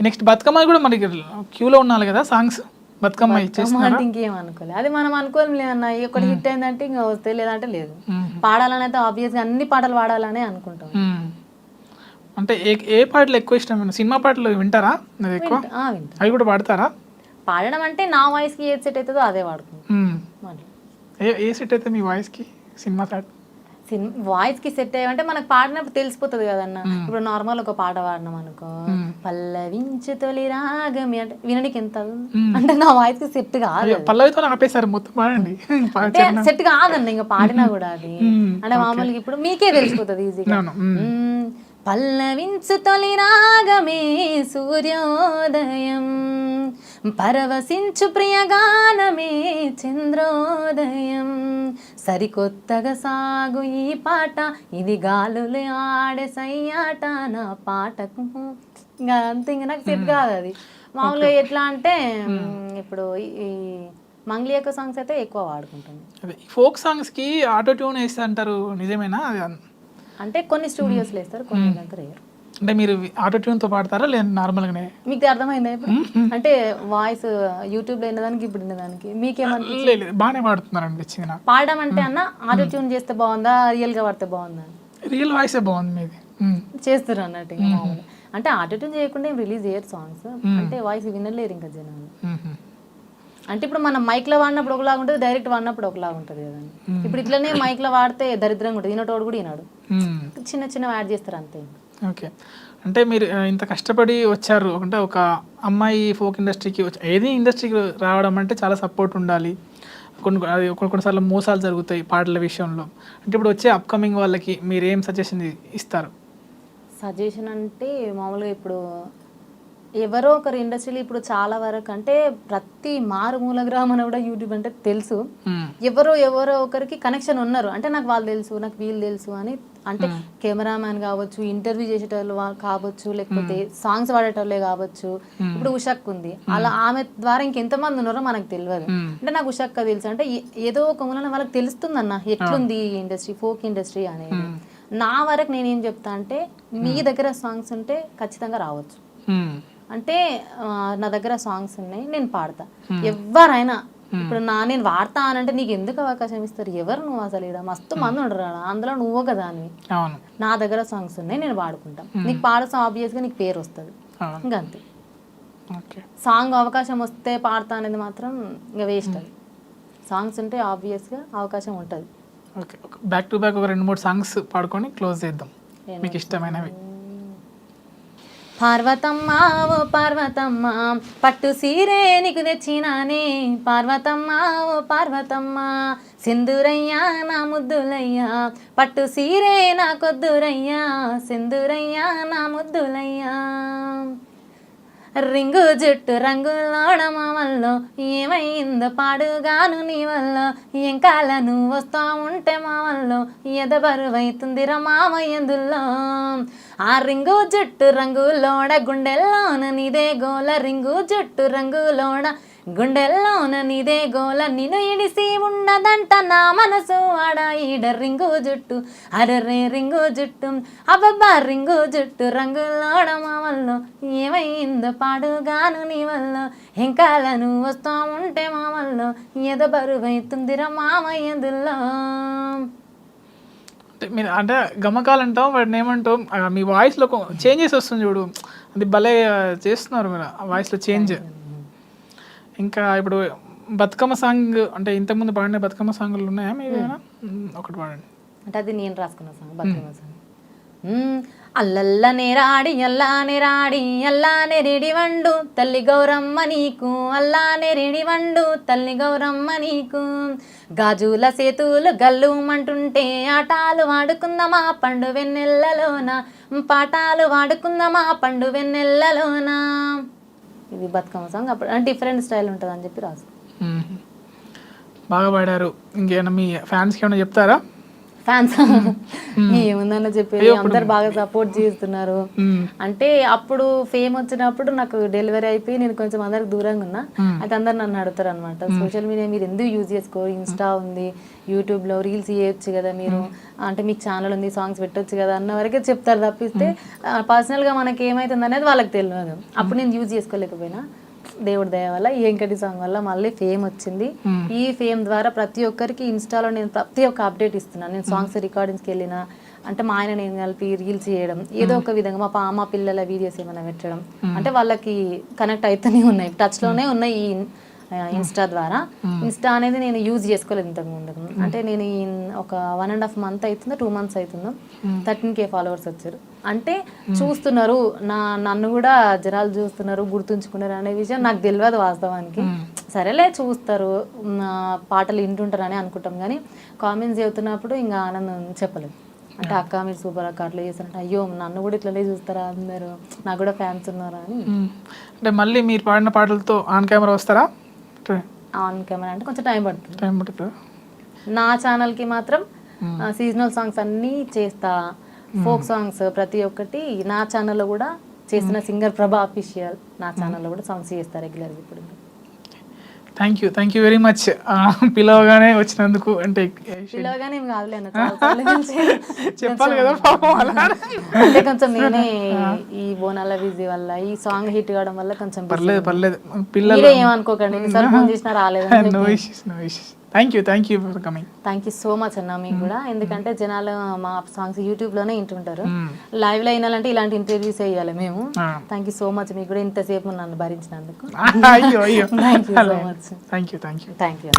Next Bathukamma కూడా మనకి క్యూలో ఉండాలి కదా సాంగ్స్. బతుకమ్మ ఇచ్చేస్తున్నా అంటే ఇంకేం అనుకోలేదు, అది మనం అనుకోలేం అన్న. ఒకటి హిట్ అయిందంటే ఇంకా వస్తే, లేదంటే లేదు. పాడాలని అయితే ఆబ్వియస్గా అన్ని పాటలు పాడాలనే అనుకుంటాం. అంటే ఏ పాటలు ఎక్కువ ఇష్టం? సినిమా పాటలు వింటారా మీరు ఎక్కువ? వింటా. అవి కూడా పాడతారా? పాడడం అంటే నా వాయిస్కి ఏది సెట్ అవుతుందో అదే వాడుకుంటాం. ఏ సెట్ అయితే మీ వాయిస్కి సినిమా పాట? వాయిస్కి సెట్ అయ్యంటే మనకు పాడినప్పుడు తెలిసిపోతుంది కదన్న. ఇప్పుడు నార్మల్ ఒక పాట పాడినాం అనుకో, పల్లవించు తొలి రాగమి అంటే వినడానికి ఎంత అంటే నా వాయిస్కి సెట్ కాదు. పల్లవితో ఆపేశారు మొత్తం పాడండి. సెట్ కాదన్న ఇంకా పాడినా కూడా అది. అంటే మామూలుగా ఇప్పుడు మీకే తెలిసిపోతుంది ఈజీగా. పల్లవించు తొలి రాగమే సూర్యోదయం, పరవశించు ప్రియగానమే చంద్రోదయం, సరికొత్తగా సాగు ఈ పాట, ఇది గాలులు ఆడే సయ్యాట నా పాటకు. ఇంకా అంతే, ఇంకా నాకు సెట్ కాదు అది. మామూలుగా ఎట్లా అంటే ఇప్పుడు ఈ మంగ్లీ యొక్క సాంగ్స్ అయితే ఎక్కువ వాడుకుంటాను. ఫోక్ సాంగ్స్కి ఆటో ట్యూన్ వేస్తే అంటారు, నిజమేనా? అంటే కొన్ని స్టూడియోస్లో వేస్తారు, కొన్ని దగ్గర వేయరు. అంటే మీరు ఆటో ట్యూన్తో పాడతారా లేదా నార్మల్గానే? మీకు అర్థమైందా ఇప్పుడు? అంటే వాయిస్ యూట్యూబ్లో విన్నదానికి ఇప్పుడు విన్నదానికి మీకేమన్నా బాగానే పాడుతున్నారు అనిపించింది నాకు. పాడడం అంటే అన్న ఆటో ట్యూన్ చేస్తే బాగుందా, రియల్గా పడితే బాగుందా? రియల్ వాయిసే బాగుంది మీది. చేస్తారు అన్నట్టు. అంటే ఆటో ట్యూన్ చేయకుండా ఏం రిలీజ్ చేయరు సాంగ్స్. అంటే వాయిస్ వినలేరు ఇంకా జనాలు. అంటే ఇప్పుడు మనం మైక్లో వాడినప్పుడు ఒకలాగా ఉంటుంది, డైరెక్ట్ వాడినప్పుడు ఒకలాగా ఉంటుంది కదండి. ఇప్పుడు ఇట్లనే మైక్లో వాడితే దరిద్రంగా ఉంటుంది, ఈనటోడు కూడా ఈనాడు. చిన్న చిన్న యాడ్ చేస్తారు అంతే. ఓకే. అంటే మీరు ఇంత కష్టపడి వచ్చారు అంటే ఒక అమ్మాయి ఫోక్ ఇండస్ట్రీకి ఏది ఇండస్ట్రీకి రావడం అంటే చాలా సపోర్ట్ ఉండాలి. కొన్నిసార్లు మోసాలు జరుగుతాయి పాటల విషయంలో. అంటే ఇప్పుడు వచ్చే అప్కమింగ్ వాళ్ళకి మీరు ఏం సజెషన్ ఇస్తారు? సజెషన్ అంటే మామూలుగా ఇప్పుడు ఎవరో ఒకరు ఇండస్ట్రీలో ఇప్పుడు చాలా వరకు అంటే ప్రతి మారుమూల గ్రామం కూడా యూట్యూబ్ అంటే తెలుసు. ఎవరో ఒకరికి కనెక్షన్ ఉన్నారు. అంటే నాకు వాళ్ళు తెలుసు, నాకు వీళ్ళు తెలుసు అని. అంటే కెమెరామ్యాన్ కావచ్చు, ఇంటర్వ్యూ చేసేటోళ్ళు కావచ్చు, లేకపోతే సాంగ్స్ పాడేటోళ్ళే కావచ్చు. ఇప్పుడు ఉషక్ ఉంది, అలా ఆమె ద్వారా ఇంకెంతమంది ఉన్నారో మనకు తెలియదు. అంటే నాకు ఉషక్క తెలుసు అంటే ఏదో ఒక మూలన వాళ్ళకి తెలుస్తుందన్న ఎట్లుంది ఈ ఇండస్ట్రీ, ఫోక్ ఇండస్ట్రీ అనేది. నా వరకు నేనేం చెప్తా అంటే మీ దగ్గర సాంగ్స్ ఉంటే ఖచ్చితంగా రావచ్చు. అంటే నా దగ్గర సాంగ్స్ ఉన్నాయి, నేను పాడతా. ఎవరైనా ఇప్పుడు నేను వాడతా అనంటే నీకు ఎందుకు అవకాశం ఇస్తారు? ఎవరు నువ్వు అసలు? ఇక్కడ మస్తు మంది ఉండరు, అందులో నువ్వు కదా అని. నా దగ్గర సాంగ్స్ ఉన్నాయి, నేను వాడుకుంటా. నీకు పాడతా ఆబ్వియస్గా నీకు పేరు వస్తుంది, ఇంకా అంతే. సాంగ్ అవకాశం వస్తే పాడతా అనేది మాత్రం ఇంకా వేస్ట్. అది సాంగ్స్ ఉంటే ఆబ్వియస్గా అవకాశం ఉంటుంది. ఓకే, బ్యాక్ టు బ్యాక్ ఒక 2-3 సాంగ్స్ పాడుకొని క్లోజ్ చేద్దాం మీకు ఇష్టమైనవి. పార్వతమ్మ ఓ పార్వతమ్మ పట్టు సీరే నీకు తెచ్చినానే, పార్వతమ్మ ఓ పార్వతమ్మ సింధూరయ్యా నా ముద్దులయ్యా, పట్టు సీరే నాకొద్దురయ్యా, సింధూరయ్యా నా ముద్దులయ్యా. రింగు జుట్టు రంగులోడ మామల్లో ఏమైందో పాడుగాను నీ వల్ల, ఎంకాల నువ్వు వస్తా ఉంటే మామల్లో ఎద బరువైతుందిరా మామయ్యందుల్లో. ఆ రింగు జుట్టు రంగులోడ గుండెల్లోన నీదే గోల, రింగు జుట్టు రంగులోడ గుండెల్లోన నీదే గోల, నిన్ను ఇడిసి ఉండదంట నా మనసు ఆడ ఈడ. రింగు జుట్టు అరరే రింగు జుట్టు అబ్బబ్బా రింగు జుట్టు రంగులోడ మామల్లో ఏమైందో పాడుగాను నీ వల్ల, ఎంకాల నువ్వు వస్తా ఉంటే మామల్లో ఎద బరువైతుందిరా మామయ్యందుల్లో. మీరు అంటే గమకాలంటాం, వాటిని ఏమంటాం, మీ వాయిస్లో చేంజెస్ వస్తుంది చూడు, అది భలే చేస్తున్నారు మీరు ఆ వాయిస్లో చేంజ్. ఇంకా ఇప్పుడు బతుకమ్మ సాంగ్ అంటే ఇంతకుముందు పాడిన బతుకమ్మ సాంగ్లు ఉన్నాయా మీరు? ఒకటి పాడండి. అంటే అది నేను రాసుకున్న సాంగ్ బతుకమ్మ సాంగ్. అల్లల్లనే రాడి అల్లానే రాడి అల్లానే రెడి వండు తల్లి గౌరమ్మ నీకు, అల్లానే రెడి వండు తల్లి గౌరమ్మ నీకు, గాజుల సేతులు గల్లుమంటుంటే ఆటాలు వాడుకుందామా పండు వెన్నెల్లలోన, పాటాలు వాడుకుందామా పండు వెన్నెల్లలోన. ఇది బతుకమ్మ సాంగ్. అప్పుడు డిఫరెంట్ స్టైల్ ఉంటుంది అని చెప్పి రాసు. బాగా పాడారు. ఇంకేమైనా మీ ఫ్యాన్స్కి ఏమైనా చెప్తారా? ఫ్యాన్స్ ఏముందన్న చెప్పేది, అందరు బాగా సపోర్ట్ చేస్తున్నారు. అంటే అప్పుడు ఫేమ్ వచ్చినప్పుడు నాకు డెలివరీ అయిపోయి నేను కొంచెం అందరికి దూరంగా ఉన్నా. అయితే అందరు నన్ను అడుగుతారు అనమాట, సోషల్ మీడియా మీరు ఎందుకు యూజ్ చేసుకో, ఇన్స్టా ఉంది, యూట్యూబ్ లో రీల్స్ చేయొచ్చు కదా మీరు, అంటే మీకు ఛానల్ ఉంది, సాంగ్స్ పెట్టొచ్చు కదా అన్న వరకే చెప్తారు తప్పిస్తే పర్సనల్ గా మనకి ఏమైతుంది అనేది వాళ్ళకి తెలియదు. అప్పుడు నేను యూజ్ చేసుకోలేకపోయినా దేవుడి దయ వల్ల ఈ వెంకటి సాంగ్ వల్ల మళ్ళీ ఫేమ్ వచ్చింది. ఈ ఫేమ్ ద్వారా ప్రతి ఒక్కరికి ఇన్స్టాలో నేను ప్రతి ఒక్క అప్డేట్ ఇస్తున్నాను. నేను సాంగ్స్ రికార్డింగ్స్కి వెళ్ళినా అంటే మా ఆయన నేను కలిపి రీల్స్ చేయడం, ఏదో ఒక విధంగా మా పిల్లల వీడియోస్ ఏమైనా పెట్టడం, అంటే వాళ్ళకి కనెక్ట్ అవుతూనే ఉన్నాయి, టచ్లోనే ఉన్నాయి ఈ ఇన్స్టా ద్వారా. ఇన్స్టా అనేది నేను యూజ్ చేసుకోలేదు ఇంతకు ముందు. అంటే నేను ఒక 1.5 month అవుతుందో 2 months అవుతుందో 13K ఫాలోవర్స్ వచ్చారు. అంటే చూస్తున్నారు, నన్ను కూడా జనాలు చూస్తున్నారు, గుర్తుంచుకున్నారు అనే విషయం నాకు తెలియదు వాస్తవానికి. సరేలే చూస్తారు, పాటలు వింటుంటారు అని అనుకుంటాం, కానీ కామెంట్స్ చెబుతున్నప్పుడు ఇంకా ఆనందం చెప్పలేదు. అంటే అక్క మీరు సూపర్ అక్క అట్లా చేస్తారంటే, అయ్యో నన్ను కూడా ఇట్లనే చూస్తారా అందరు, నాకు కూడా ఫ్యాన్స్ ఉన్నారా అని. అంటే మళ్ళీ మీరు పాడిన పాటలతో ఆన్ కెమెరా వస్తారా? ఆన్ కెమెరా అంటే కొంచెం టైం పడుతుంది. నా ఛానల్కి మాత్రం సీజనల్ సాంగ్స్ అన్నీ చేస్తా, ఫోక్ సాంగ్స్ ప్రతి ఒక్కటి నా ఛానల్లో కూడా చేసిన సింగర్ ప్రభా అఫీషియల్ నా ఛానల్లో కూడా సాంగ్స్ చేస్తా రెగ్యులర్గా. ఇప్పుడు థ్యాంక్ యూ వెరీ మచ్ పిలవగానే వచ్చినందుకు. అంటే పిలవగానే ఏం కాదులేను, చెప్పాలి కదా పాపం అలా. అంటే కొంచెం నేనే ఈ బోనాల బిజీ వల్ల ఈ సాంగ్ హిట్ కావడం వల్ల కొంచెం పర్లేదు పిల్లలు ఏమనుకోకండి, ఎన్నిసార్లు ఫోన్ చేసినా రాలేదు. No issues. Thank you for coming. Thank you so much అన్న మీకు కూడా. ఎందుకంటే జనాలు మా సాంగ్స్ యూట్యూబ్లోనే వింటుంటారు, లైవ్లో వినాలంటే ఇలాంటి ఇంటర్వ్యూస్ వేయాలి మేము. థ్యాంక్ యూ సో మచ్ మీకు కూడా ఇంతసేపు నన్ను భరించినందుకు. అయ్యో thank you so much. Thank you. Thank you.